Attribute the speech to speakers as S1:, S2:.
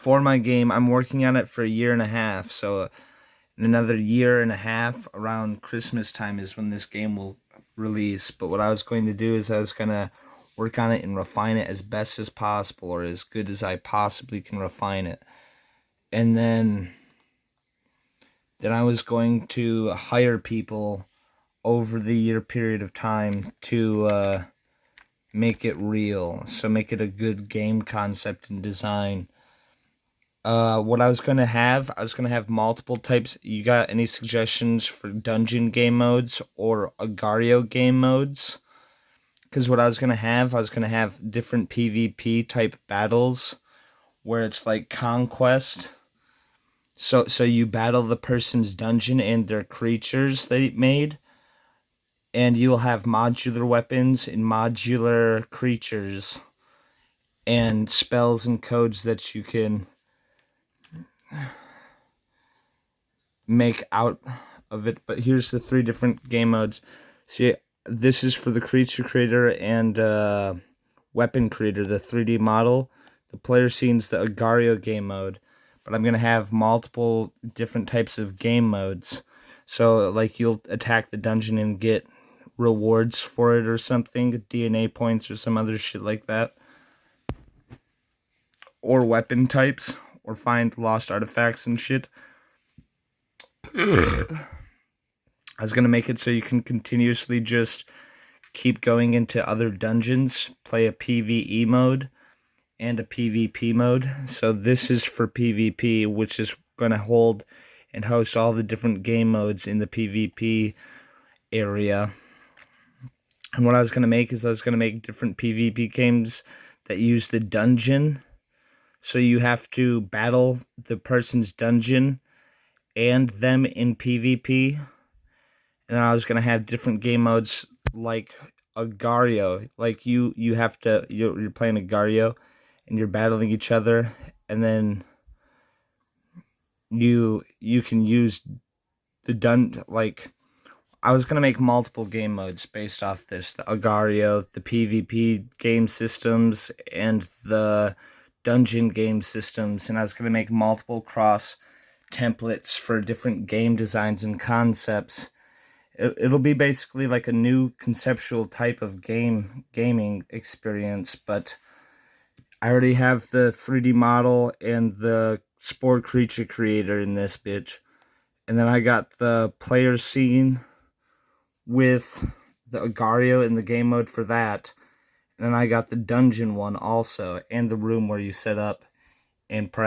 S1: for my game. I'm working on it for a year and a half, so in another year and a half, around Christmas time, is when this game will release. But what I was going to do is I was going to work on it and refine it as best as possible, or as good as I possibly can refine it. And then I was going to hire people over the year period of time to make it real. So make it a good game concept and design. What I was going to have multiple types. You got any suggestions for dungeon game modes or Agar.io game modes? Because what I was going to have different PvP type battles where it's like conquest. So you battle the person's dungeon and their creatures they made, and you'll have modular weapons and modular creatures and spells and codes that you can make out of it. But here's the 3 different game modes. See, this is for the creature creator and weapon creator, the 3D model. The player scene's the Agar.io game mode. But I'm going to have multiple different types of game modes. So, like, you'll attack the dungeon and get rewards for it or something, DNA points or some other shit like that. Or weapon types, or find lost artifacts and shit. I was going to make it so you can continuously just keep going into other dungeons, play a PvE mode and a PvP mode. So this is for PvP, which is going to hold and host all the different game modes in the PvP area. And what I was going to make is I was going to make different PvP games that use the dungeon. So you have to battle the person's dungeon and them in PvP. And I was going to have different game modes like Agar.io. Like you're playing Agar.io and you're battling each other, and then you can use the I was going to make multiple game modes based off this. The Agar.io, the PvP game systems, and the dungeon game systems. And I was going to make multiple cross templates for different game designs and concepts. It'll be basically like a new conceptual type of gaming experience, but I already have the 3D model and the Spore Creature Creator in this bitch. And then I got the player scene with the Agar.io in the game mode for that. And then I got the dungeon one also, and the room where you set up and